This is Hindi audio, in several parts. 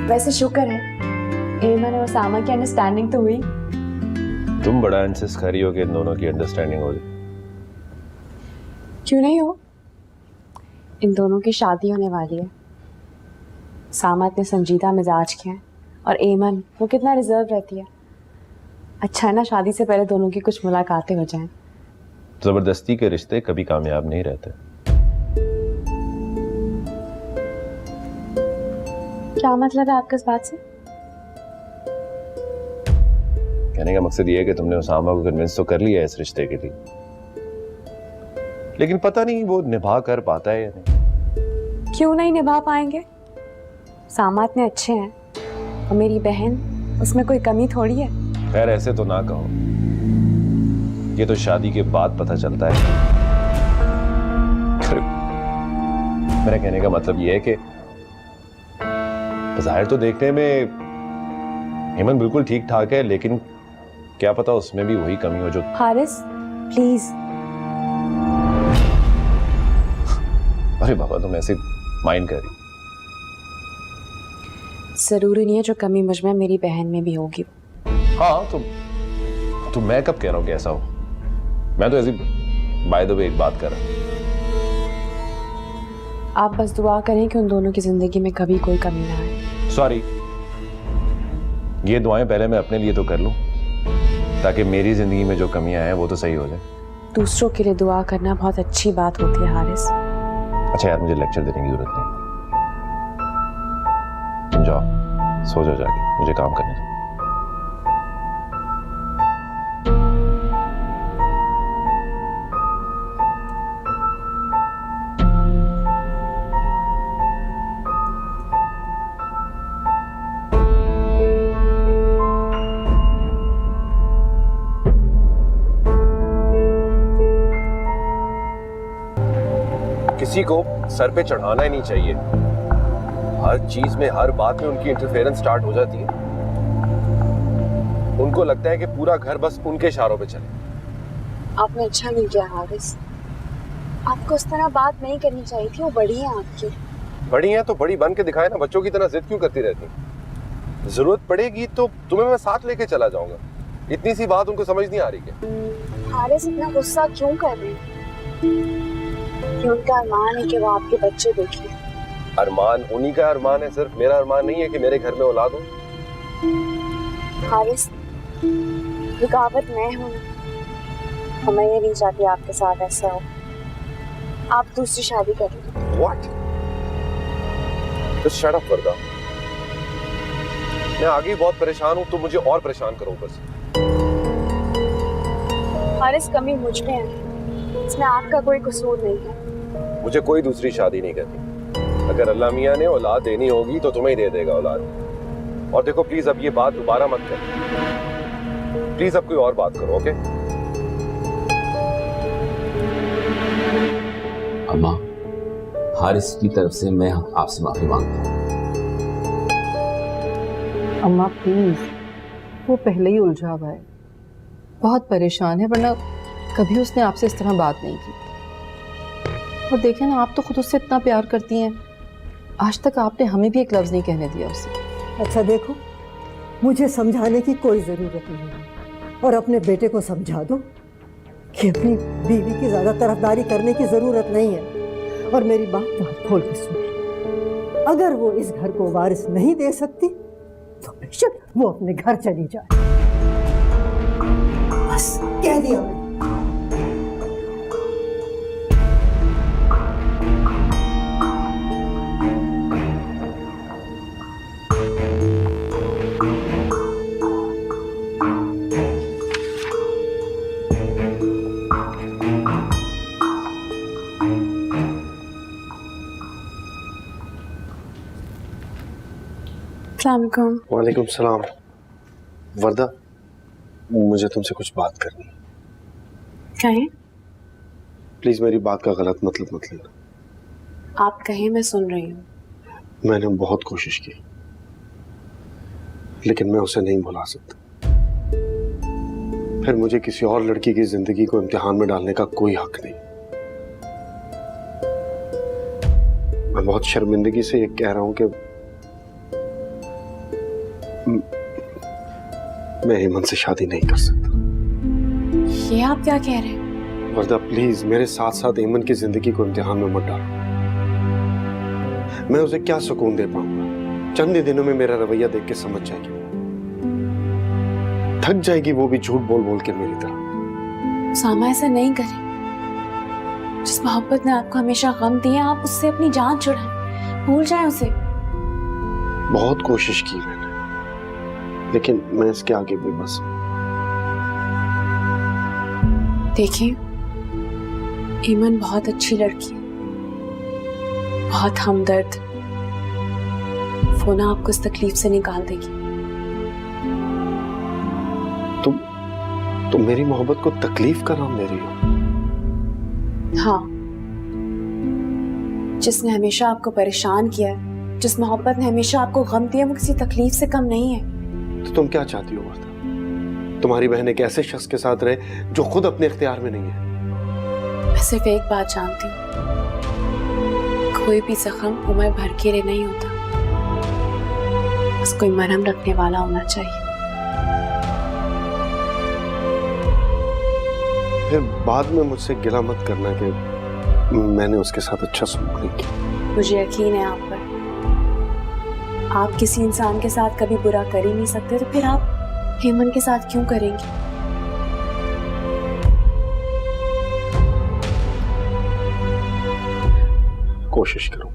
वैसे शुक्र है एमन और सामा की अंडरस्टैंडिंग तो हुई। तुम बड़ा इंसिस्ट कर रही हो कि इन दोनों की अंडरस्टैंडिंग हो जाए। क्यों नहीं हो? इन दोनों की शादी होने वाली है। सामा इतने संजीदा मिजाज के हैं और एमन वो कितना रिजर्व रहती है। अच्छा है ना शादी से पहले दोनों की कुछ मुलाकातें हो जाएं। जबरदस्ती के रिश्ते कभी कामयाब नहीं रहते। क्या मतलब है आपका इस बात से? कहने का मकसद ये है कि तुमने उसामा को कन्विंस तो कर लिया है इस रिश्ते के लिए, लेकिन पता नहीं वो निभा कर पाता है या नहीं। क्यों नहीं निभा पाएंगे? सामा इतने अच्छे हैं और मेरी बहन, उसमें कोई कमी थोड़ी है। खैर ऐसे तो ना कहो, ये तो शादी के बाद पता चलता है। मेरा कहने का मतलब ये है कि ज़ाहिर तो देखने में हेमंत बिल्कुल ठीक ठाक है, लेकिन क्या पता उसमें भी वही कमी हो जो। हारिस प्लीज। अरे बाबा तुम ऐसे माइंड कर रही। जरूरी नहीं है जो कमी मुझ में मेरी बहन में भी होगी। हाँ तो मैं कब कह रहा हूँ कि ऐसा हो। मैं तो ऐसी बाय द वे एक बात कर रहा हूँ। आप बस दुआ करें कि उन दोनों की जिंदगी में कभी कोई कमी ना आए। सॉरी, ये दुआएं पहले मैं अपने लिए तो कर लूं ताकि मेरी जिंदगी में जो कमियां हैं वो तो सही हो जाए। दूसरों के लिए दुआ करना बहुत अच्छी बात होती है हारिस। अच्छा यार मुझे लेक्चर देने की जरूरत नहीं, तुम जाओ सो जाओ जाके, मुझे काम करने दो। किसी को सर पे चढ़ाना ही नहीं चाहिए। हर चीज में हर बात में उनकी इंटरफेरेंस स्टार्ट हो जाती है। उनको लगता है कि पूरा घर बस उनके इशारों पे चले। आपने अच्छा नहीं किया हारिस, आपको उस तरह बात नहीं करनी चाहिए थी। वो बड़ी है आपकी। बड़ी है तो बड़ी बन के दिखाए ना, बच्चों की तरह जिद क्यों करती रहती। जरूरत पड़ेगी तो तुम्हें मैं साथ लेके चला जाऊंगा। इतनी सी बात उनको समझ नहीं आ रही क्या? हारिस इतना गुस्सा क्यों कर रहे हैं? कि उनका अरमान है कि वो आपके बच्चे देखें। अरमान उन्हीं का अरमान है, सिर्फ मेरा अरमान नहीं है कि मेरे घर में औलाद हो। हारिस रुकावट मैं हूँ और मैं ये नहीं चाहती आपके साथ ऐसा हो। आप दूसरी शादी कर लीजिए। What? Just shut up वरदा। मैं आगे बहुत परेशान हूँ, तुम मुझे और परेशान करो ऊपर से। हारिस कमी मुझ में है, इसमें आपका कोई कसूर नहीं है। मुझे कोई दूसरी शादी नहीं करनी। अगर अल्लाह मियाँ ने औलाद देनी होगी तो तुम्हें ही दे देगा औलाद। और देखो प्लीज अब ये बात दोबारा मत कर। प्लीज अब कोई और बात करो, ओके? अम्मा, हारिस की तरफ से मैं आपसे माफी मांगता हूँ। अम्मा प्लीज, वो पहले ही उलझा हुआ है, बहुत परेशान है, वरना कभी उसने आपसे इस तरह बात नहीं की। और देखें ना, आप तो खुद उससे इतना प्यार करती हैं, आज तक आपने हमें भी एक लफ्ज़ नहीं कहने दिया उससे। अच्छा देखो, मुझे समझाने की कोई ज़रूरत नहीं है और अपने बेटे को समझा दो कि अपनी बीवी की ज़्यादा तरफदारी करने की ज़रूरत नहीं है। और मेरी बात बहुत खोल के सुन, अगर वो इस घर को वारिस नहीं दे सकती तो बेशक वो अपने घर चली जाए। बस कह दिया मैंने। वालेकुम सलाम। वरदा, मुझे तुमसे कुछ बात करनी है। कहें? प्लीज मेरी बात का गलत मतलब मत लेना। आप कहें, मैं सुन रही हूँ। मैंने बहुत कोशिश की लेकिन मैं उसे नहीं भुला सकता। फिर मुझे किसी और लड़की की जिंदगी को इम्तिहान में डालने का कोई हक नहीं। मैं बहुत शर्मिंदगी से ये कह रहा हूं कि मैं हेमंत से शादी नहीं कर सकता। ये आप क्या कह रहे हैं? वर्दा प्लीज मेरे साथ साथ हेमंत की जिंदगी को इम्तिहान में मत डालो। मैं उसे क्या सुकून दे पाऊंगा? चंद ही दिनों में मेरा रवैया देख के समझ जाएगी, थक जाएगी वो भी झूठ बोल बोल के मेरी तरह। सामा ऐसा नहीं करे। जिस मोहब्बत ने आपको हमेशा गम दिए, आप उससे अपनी जान छुड़ाएं, भूल जाएं उसे। बहुत कोशिश की मैंने, लेकिन मैं इसके आगे भी बस। देखिए, ईमन बहुत अच्छी लड़की है, बहुत हमदर्द। वो ना आपको इस तकलीफ से निकाल देगी। तुम मेरी मोहब्बत को तकलीफ का नाम दे रही हो? हाँ, जिसने हमेशा आपको परेशान किया है, जिस मोहब्बत ने हमेशा आपको गम दिया, वो किसी तकलीफ से कम नहीं है। तो तुम क्या चाहती हो वर्दा? तुम्हारी बहन एक ऐसे शख्स के साथ रहे जो खुद अपने इख्तियार में नहीं है। मैं सिर्फ एक बात जानती हूँ, कोई भी जख्म उम्र भर के लिए नहीं होता, बस कोई मरहम रखने वाला होना चाहिए। फिर बाद में मुझसे गिला मत करना कि मैंने उसके साथ अच्छा सलूक नहीं किया। मुझे यकीन है आप पर। आप किसी इंसान के साथ कभी बुरा कर ही नहीं सकते, तो फिर आप हेमंत के साथ क्यों करेंगे? कोशिश करूंगा।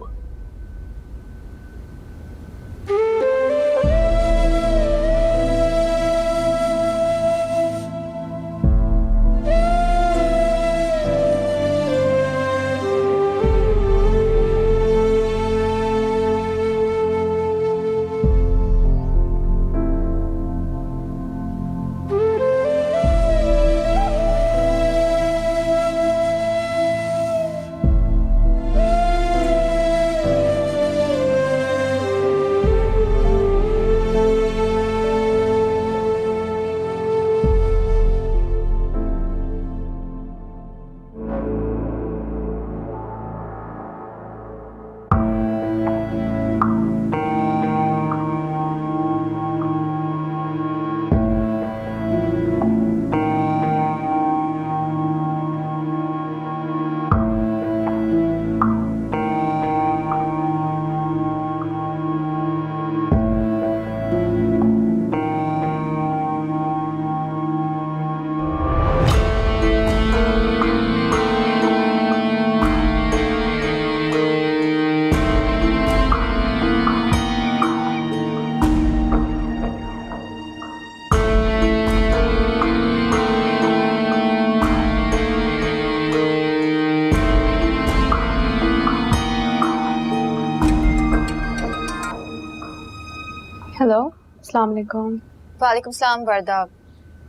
हेलो, अस्सलाम वालेकुम। वालेकुम सलाम। वर्दा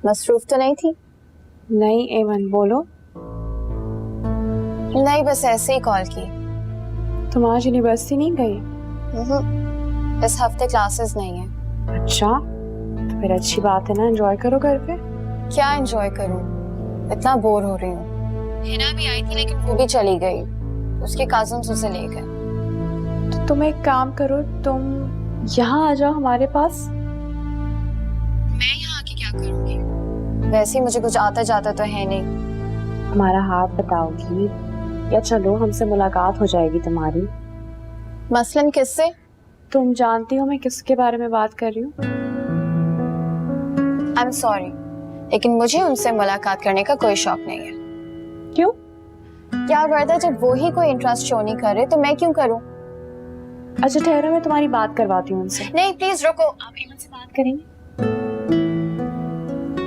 मसरूफ तो नहीं थी? नहीं एमन, बोलो। नहीं, बस ऐसे ही कॉल की। तुम आज यूनिवर्सिटी नहीं गई? इस हफ्ते क्लासेस नहीं है। अच्छा, तो फिर अच्छी बात है ना, एंजॉय करो घर पे। क्या एंजॉय करूं, इतना बोर हो रही हूँ। हिना भी आई थी लेकिन वो भी चली गई, उसके कजिन्स उसे ले गए। तो तुम एक काम करो, तुम यहाँ आ जाओ हमारे पास। मैं यहाँ आके क्या करूँगी? वैसे ही मुझे कुछ आता जाता तो है नहीं। हमारा हाथ बताओगी या चलो हमसे मुलाकात हो जाएगी तुम्हारी। मसलन किससे? तुम जानती हो मैं किसके बारे में बात कर रही हूँ। आई एम सॉरी, लेकिन मुझे उनसे मुलाकात करने का कोई शौक नहीं है। क्यों? यार वर्दा, जब वो ही कोई इंटरेस्ट शो नहीं कर रहे तो मैं क्यों करूँ? अच्छा ठहरो, मैं तुम्हारी बात करवाती हूँ उनसे। नहीं प्लीज रुको। आप एमन से बात करेंगे?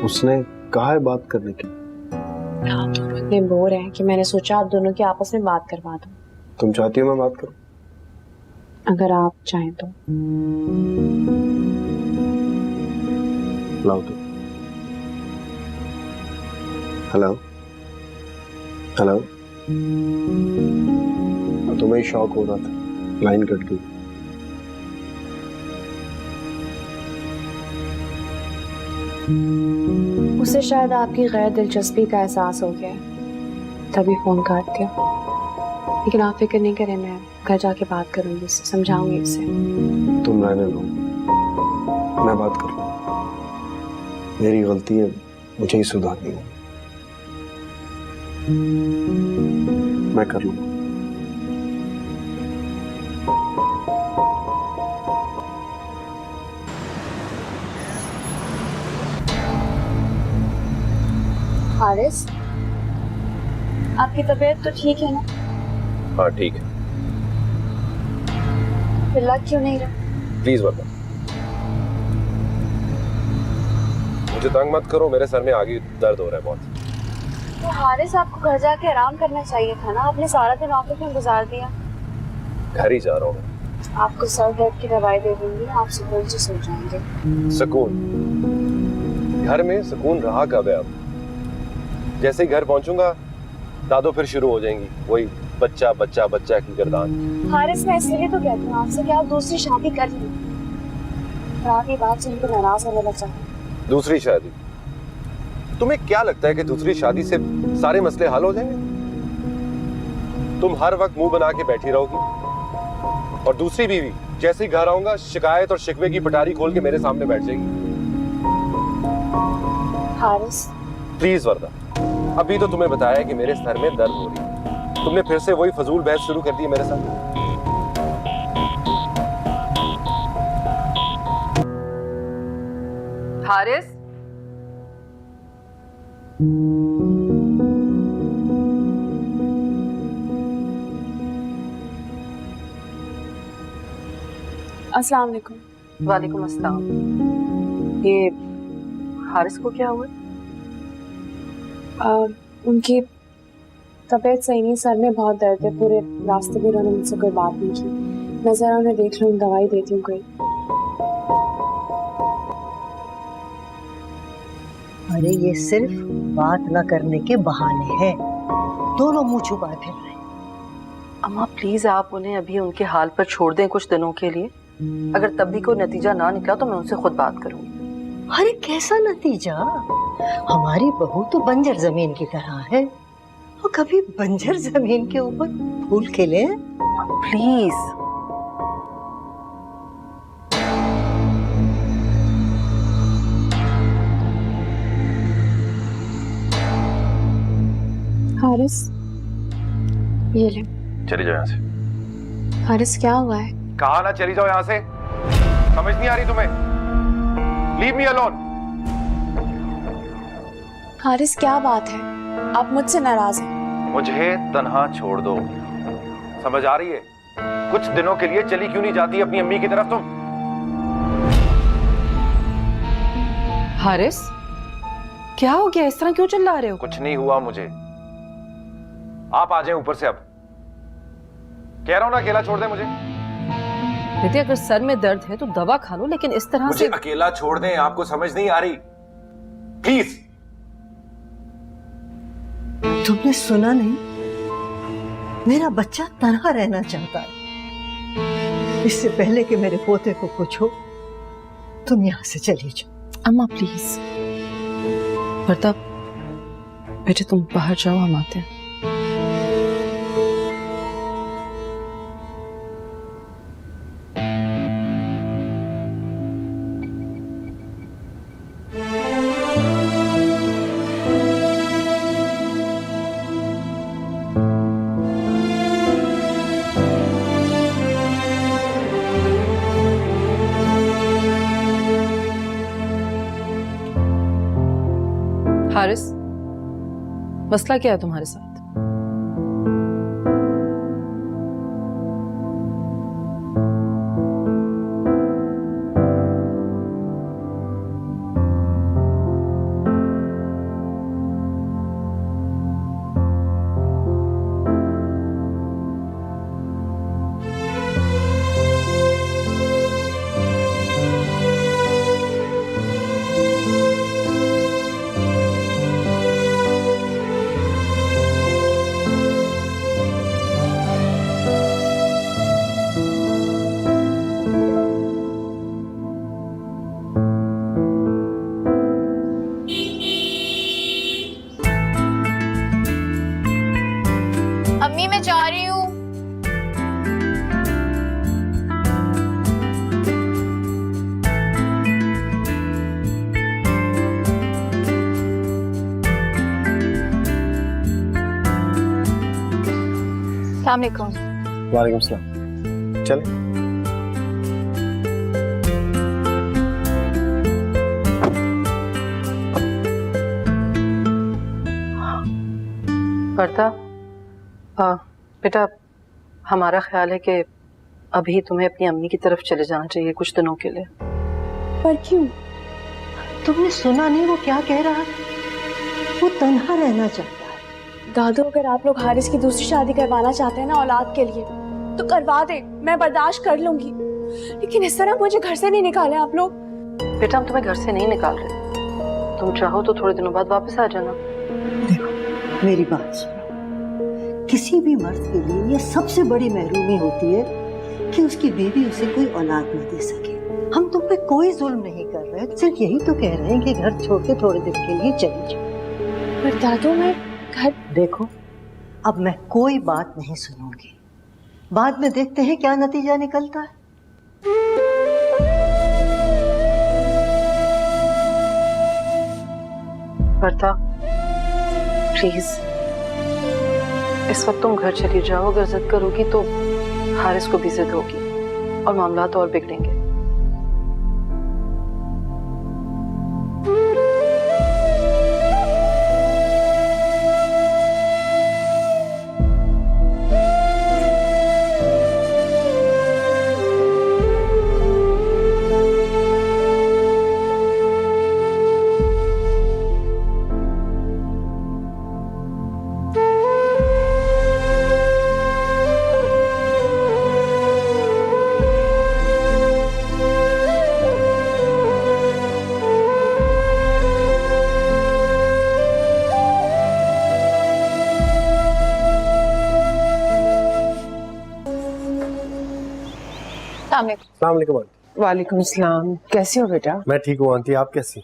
उसने कहा है बात करने की। आप दोनों इतने बोर हैं कि मैंने सोचा आप दोनों की आपस में बात करवा दूं। तुम चाहती हो मैं बात करूं? अगर आप चाहें तो। लाओ तो। हेलो हेलो, तुम्हें शौक हो रहा था, लाइन कट गई। उसे शायद आपकी गैर दिलचस्पी का एहसास हो गया है, तभी फोन काट दिया। लेकिन आप फिक्र नहीं करें, मैं घर जाके बात करूंगी उससे, समझाऊंगी उसे। तुम रहने दो, मैं बात कर लूँ, मेरी गलती है, मुझे ही सुधारनी है। मैं कर लूँगा। हारिस, आपकी तबीयत तो ठीक है ना? हाँ ठीक है। फिर लग क्यों नहीं रहा? प्लीज बता, मुझे तंग मत करो, मेरे सर में आगे दर्द हो रहा है बहुत। तो हारिस, आपको घर जाके आराम करना चाहिए था ना, आपने सारा दिन ऑफिस में गुजार दिया। घर ही जा रहा हूँ मैं। आपको सर दर्द की दवाई दे दूंगी, आप सुकून से सो जाएंगे। सुकून? घर में सुकून रहा कब है अब? जैसे ही घर पहुंचूंगा दादो फिर शुरू हो जाएंगी, वही बच्चा बच्चा बच्चा की गर्दान। हारिस, मैं इसलिए तो कहती हूँ आपसे कि आप दूसरी शादी कर ली। और आप ये बात सुनकर नाराज होने लग जाए। दूसरी शादी? तुम्हें क्या लगता है कि दूसरी शादी से सारे मसले हल हो जाएंगे? तुम हर वक्त मुंह बना के बैठी रहोगी और दूसरी बीवी जैसे ही घर आऊंगा शिकायत और शिकवे की पटारी खोल के मेरे सामने बैठ जाएगी। हारिस, प्लीज वर्दा, अभी तो तुम्हें बताया कि मेरे सर में दर्द हो रही है, तुमने फिर से वही फजूल बहस शुरू कर दी मेरे साथ। हारिस, अस्सलाम वालेकुम। वालेकुम अस्सलाम। ये हारिस को क्या हुआ? उनकी तबीयत सही नहीं, सर में बहुत दर्द है, पूरे रास्ते में उन्होंने मुझसे कोई बात नहीं की। मैं जरा उन्हें देख लूँ, दवाई देती हूँ कोई। अरे ये सिर्फ बात न करने के बहाने हैं, दोनों मुंह छुपाए फिर रहे। अम्मा प्लीज आप उन्हें अभी उनके हाल पर छोड़ दें कुछ दिनों के लिए। अगर तब भी कोई नतीजा ना निकला तो मैं उनसे खुद बात करूंगी। अरे कैसा नतीजा? हमारी बहू तो बंजर जमीन की तरह है, वो कभी बंजर जमीन के ऊपर फूल खिले? प्लीज। हारिस, ये ले। चली जाओ यहाँ से। हारिस, क्या हुआ है? कहा ना चली जाओ यहाँ से, समझ नहीं आ रही तुम्हें? Leave me alone. हारिस, क्या बात है? आप मुझसे नाराज हैं? मुझे तन्हा छोड़ दो, समझ आ रही है? कुछ दिनों के लिए चली क्यों नहीं जाती अपनी अम्मी की तरफ तुम? हारिस, क्या हो गया? इस तरह क्यों चिल्ला रहे हो? कुछ नहीं हुआ मुझे, आप आ जाएं ऊपर से। अब कह रहा हूं ना अकेला छोड़ दे मुझे। बेटे अगर सर में दर्द है तो दवा खा लो, लेकिन इस तरह मुझे से अकेला छोड़ दें, आपको समझ नहीं आ रही? प्लीज। तुमने सुना नहीं? मेरा बच्चा तन्हा रहना चाहता है। इससे पहले कि मेरे पोते को कुछ हो, तुम यहां से चली जाओ। अम्मा प्लीज। प्रताप बेटे तुम बाहर जाओ, हम आते हैं। हारिस, मसला क्या है तुम्हारे साथ? अस्सलाम वालेकुम। वालेकुम सलाम। चले। वर्दा, बेटा हमारा ख्याल है कि अभी तुम्हें अपनी अम्मी की तरफ चले जाना चाहिए कुछ दिनों के लिए। पर क्यों? तुमने सुना नहीं वो क्या कह रहा है? वो तन्हा रहना चाहता है। दादू, अगर आप लोग हारिस की दूसरी शादी करवाना चाहते हैं ना औलाद के लिए, तो करवा दे, मैं बर्दाश्त कर लूंगी। लेकिन इस तरह मुझे घर से नहीं निकाले आप लोग। बेटा हम तुम्हें घर से नहीं निकाल रहे, तुम चाहो तो थोड़े दिनों बाद वापस आ जाना। देखो मेरी बात सुनो, किसी भी मर्द के लिए ये सबसे बड़ी महरूमी होती है कि उसकी बीवी उसे कोई औलाद न दे सके। हम तुम पे कोई जुल्म नहीं कर रहे, सिर्फ यही तो कह रहे हैं कि घर छोड़ के थोड़े दिन के लिए चली जाओ। पर दादू, मैं घर... देखो अब मैं कोई बात नहीं सुनूंगी, बाद में देखते हैं क्या नतीजा निकलता है। वर्दा प्लीज, इस वक्त तुम घर चली जाओ। अगर जिद करोगी तो हारिस को भी जिद होगी और मामलात और बिगड़ेंगे। अस्सलाम वालेकुम आंटी। वालेकुम सलाम। कैसे हो बेटा? मैं ठीक हूँ आंटी, आप कैसी?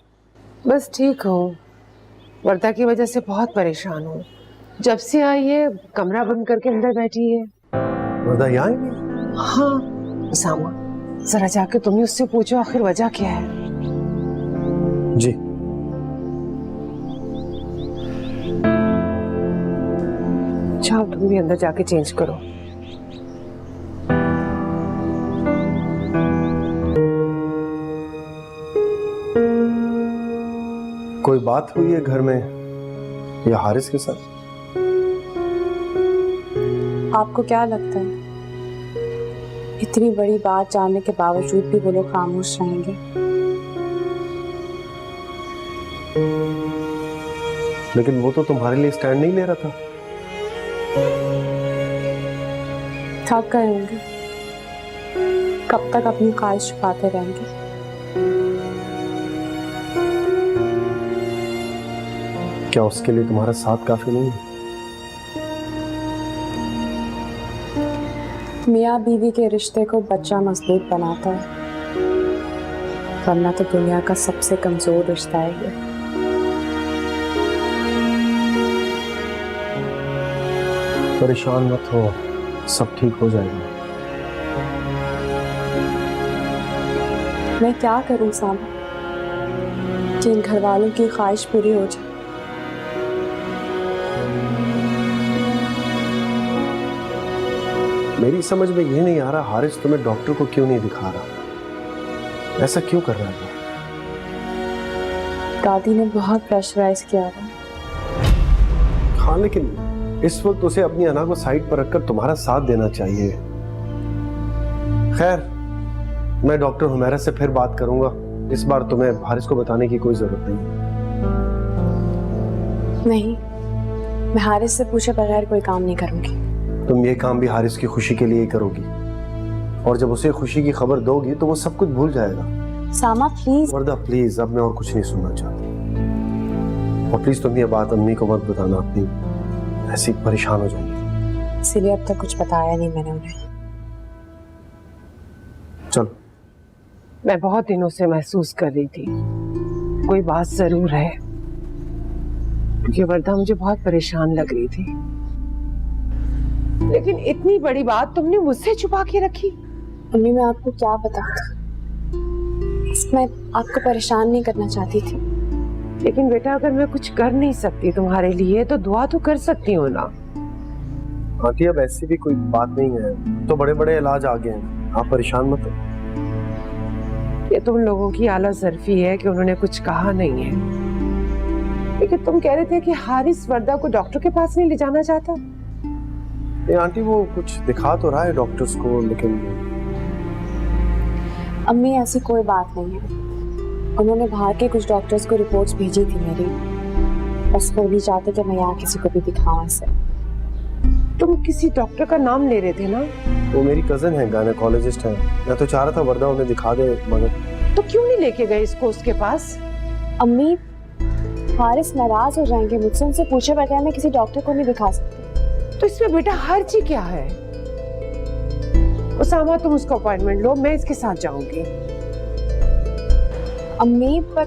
बस ठीक हूँ। वर्दा की वजह से बहुत परेशान हूँ। जब से आई है कमरा बंद करके अंदर बैठी है। वर्दा यहाँ ही नहीं? हाँ उसामा, जरा जाके तुम ही उससे पूछो आखिर वजह क्या है। जी। जाओ तुम भी अंदर जाके चेंज करो। कोई बात हुई है घर में या हारिस के साथ? आपको क्या लगता है इतनी बड़ी बात जानने के बावजूद भी वो लोग खामोश रहेंगे? लेकिन वो तो तुम्हारे लिए स्टैंड नहीं ले रहा था। थक गए होंगे, कब तक अपनी ख्वाहिश छुपाते रहेंगे? क्या उसके लिए तुम्हारा साथ काफी नहीं है? मियाँ बीवी के रिश्ते को बच्चा मजबूत बनाता है, वरना तो दुनिया का सबसे कमजोर रिश्ता है ये। परेशान मत हो, सब ठीक हो जाएगा। मैं क्या करूं सामा कि इन घर वालों की ख्वाहिश पूरी हो जाए? मेरी समझ में ये नहीं आ रहा हारिस तुम्हें डॉक्टर को क्यों नहीं दिखा रहा, ऐसा क्यों कर रहा है? दादी ने बहुत प्रेशराइज किया था। हाँ लेकिन इस वक्त उसे अपनी अना को साइड पर रखकर तुम्हारा साथ देना चाहिए। खैर मैं डॉक्टर हुमैरा से फिर बात करूंगा, इस बार तुम्हें हारिस को बताने की कोई जरूरत नहीं, मैं हारिस से पूछे बगैर कोई काम नहीं करूंगी। तुम ये काम भी हारिस की खुशी के लिए ही करोगी, और जब उसे खुशी की खबर दोगी तो वो सब कुछ भूल जाएगा। सामा प्लीज। वर्दा प्लीज, अब मैं और कुछ नहीं सुनना चाहता, और प्लीज तुम ये बात अम्मी को मत बताना, अपनी ऐसी परेशान हो जाएंगी। इसीलिए अब तक कुछ बताया नहीं मैंने उन्हें। चलो। मैं बहुत दिनों से महसूस कर रही थी कोई बात जरूर है, क्योंकि वर्दा मुझे बहुत परेशान लग रही थी। लेकिन इतनी बड़ी बात तुमने मुझसे छुपा के रखी। मम्मी मैं आपको क्या बताती, मैं आपको परेशान नहीं करना चाहती थी। लेकिन बेटा अगर मैं कुछ कर नहीं सकती तुम्हारे लिए तो दुआ तो कर सकती हूँ ना। आंटी अब ऐसी भी कोई बात नहीं है, तो बड़े बड़े इलाज आ गए हैं, आप परेशान मत हो। ये तुम लोगों की आला ज़र्फी है कि उन्होंने कुछ कहा नहीं है। लेकिन तुम कह रहे थे कि हारिस वर्दा को डॉक्टर के पास नहीं ले जाना चाहता। ये आंटी वो कुछ दिखा तो रहा है डॉक्टर्स को, लेकिन अम्मी ऐसी कोई बात नहीं है। उन्होंने बाहर के कुछ डॉक्टर्स को रिपोर्ट्स भेजी थी मेरी, बस वो नहीं चाहते कि मैं यहाँ किसी को भी दिखाऊं ऐसे। तुम किसी डॉक्टर का नाम ले रहे थे ना? वो मेरी कजन है, गायनेकोलॉजिस्ट है। मैं तो चाह रहा था वर्दा उन्हें दिखा दे, मगर तो क्यों नहीं लेके गए इसको उसके पास? अम्मी हारिस नाराज हो जाएंगे मुझसे, उनसे पूछे बगैर मैं किसी डॉक्टर को नहीं दिखा सकती। तो इसमें बेटा हर्ज ही क्या है? उसामा तुम उसका अपॉइंटमेंट लो, मैं इसके साथ जाऊंगी। अम्मी पर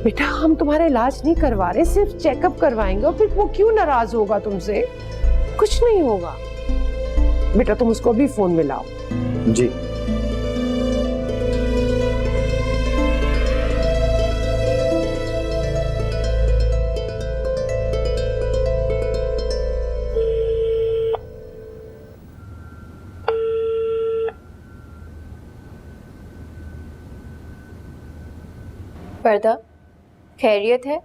बेटा हम तुम्हारा इलाज नहीं करवा रहे, सिर्फ चेकअप करवाएंगे। और फिर वो क्यों नाराज होगा तुमसे? कुछ नहीं होगा बेटा, तुम उसको भी फोन मिलाओ। जी। वर्दा खैरियत है?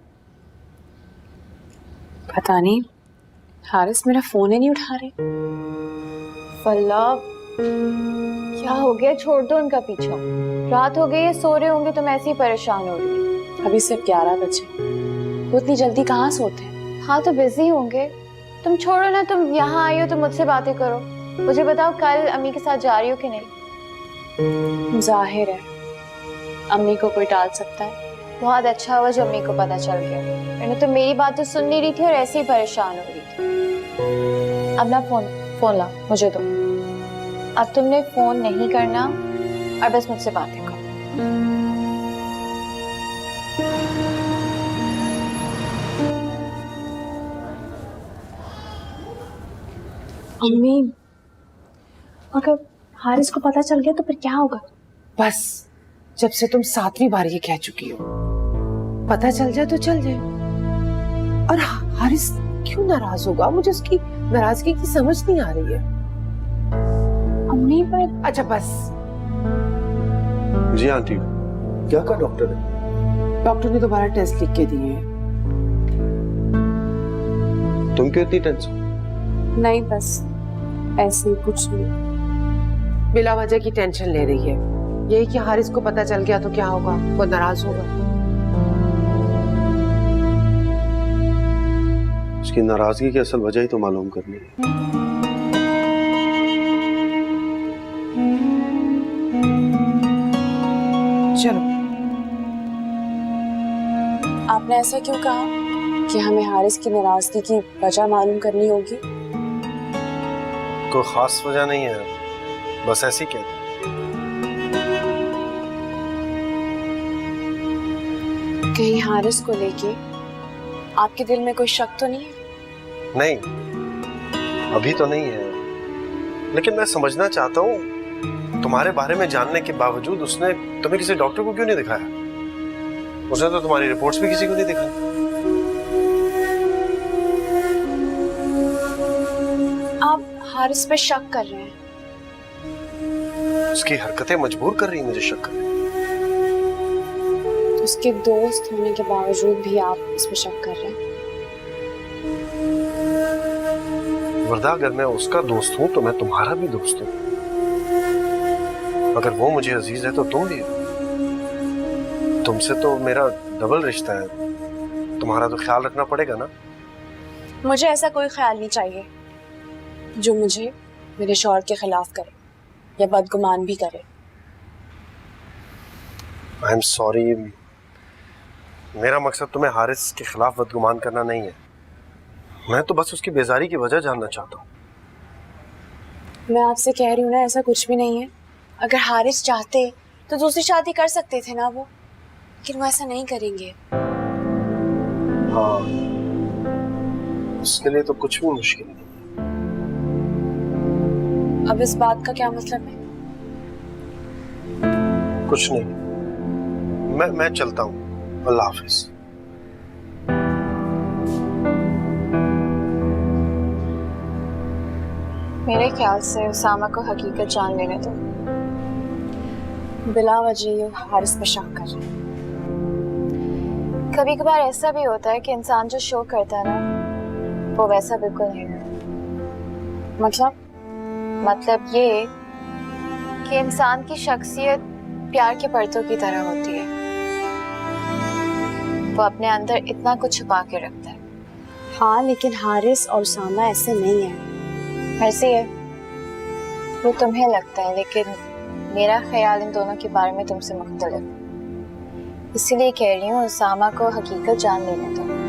पता नहीं, हारिस मेरा फोन ही नहीं उठा रहे। फल्ला क्या हो गया? छोड़ दो उनका पीछा। रात हो गई है, सो रहे होंगे, तुम ऐसे ही परेशान हो रही है। अभी सिर्फ 11 बजे, वो इतनी जल्दी कहाँ सोते हैं? हाँ तो बिजी होंगे। तुम छोड़ो ना, तुम यहाँ आई हो तो मुझसे बातें करो। मुझे बताओ कल अम्मी के साथ जा रही हो कि नहीं? जाहिर है अम्मी को कोई टाल सकता है। बहुत अच्छा हुआ जो अम्मी को पता चल गया, मैंने तो मेरी बात तो सुन नहीं रही थी और ऐसे ही परेशान हो रही थी। अब ना फोन ला मुझे दो। अब तुमने फोन नहीं करना और बस मुझसे बातें करो। अम्मी अगर हारिस को पता चल गया तो फिर क्या होगा? बस जब से तुम 7वीं बार ये कह चुकी हो, पता चल जाए तो चल जाए। और हारिस क्यों नाराज होगा? मुझे उसकी नाराजगी की समझ नहीं आ रही है। अम्मी पर अच्छा बस। जी आंटी, क्या कहा डॉक्टर ने? डॉक्टर ने दोबारा टेस्ट लिख के दिए हैं। तुम क्यों इतनी टेंशन? नहीं, बस ऐसे ही, कुछ नहीं। बिला वजह की टेंशन ले रही है। यही कि हारिस को पता चल गया तो क्या होगा? वो नाराज होगा। उसकी नाराजगी की असल वजह ही तो मालूम करनी है। चलो। आपने ऐसा क्यों कहा कि हमें हारिस की नाराजगी की वजह मालूम करनी होगी? कोई खास वजह नहीं है, बस ऐसी कहते। कहीं हारिस को लेके आपके दिल में कोई शक तो नहीं है? नहीं, अभी तो नहीं है, लेकिन मैं समझना चाहता हूँ तुम्हारे बारे में जानने के बावजूद उसने तुम्हें किसी डॉक्टर को क्यों नहीं दिखाया? उसने तो तुम्हारी रिपोर्ट्स भी किसी को नहीं दिखाई। आप हारिस पे शक कर रहे हैं? उसकी हरकतें मजबूर कर रही हैं मुझे शक करने। उसके दोस्त होने के बावजूद भी आप इस पे शक कर रहे हैं? वर्दा, अगर मैं उसका दोस्त हूं तो मैं तुम्हारा भी दोस्त हूं। अगर वो मुझे अजीज है तो तुम भी हो। तुमसे तो मेरा डबल रिश्ता है, तुम्हारा तो ख्याल रखना पड़ेगा ना। मुझे ऐसा कोई ख्याल नहीं चाहिए जो मुझे मेरे शौहर के खिलाफ करे या बदगुमान भी करे। आई एम सॉरी, मेरा मकसद तुम्हें हारिस के खिलाफ बदगुमान करना नहीं है। मैं तो बस उसकी बेजारी की वजह जानना चाहता हूँ। मैं आपसे कह रही हूँ ना, ऐसा कुछ भी नहीं है। अगर हारिस चाहते तो दूसरी शादी कर सकते थे ना वो, लेकिन वो ऐसा नहीं करेंगे। हाँ, उसके लिए तो कुछ भी मुश्किल नहीं। अब इस बात का क्या मतलब है? कुछ नहीं, मैं चलता हूँ। अल्लाह हाफिज। मेरे ख्याल से उसामा को हकीकत जान लेने दो। बिला वजह ये हारिस पे शक कर रहे हैं। कभी कभार ऐसा भी होता है कि इंसान जो शो करता है ना, वो वैसा बिल्कुल नहीं है। मतलब ये कि इंसान की शख्सियत प्यार के पर्दों की तरह होती है। वो अपने अंदर इतना कुछ छुपा के रखता है। हाँ, लेकिन हारिस और उसामा ऐसे नहीं है। ऐसे है वो तुम्हें लगता है, लेकिन मेरा ख्याल इन दोनों के बारे में तुमसे मुख्तलिफ। इसीलिए कह रही हूँ उसामा को हकीकत जान लेने दो।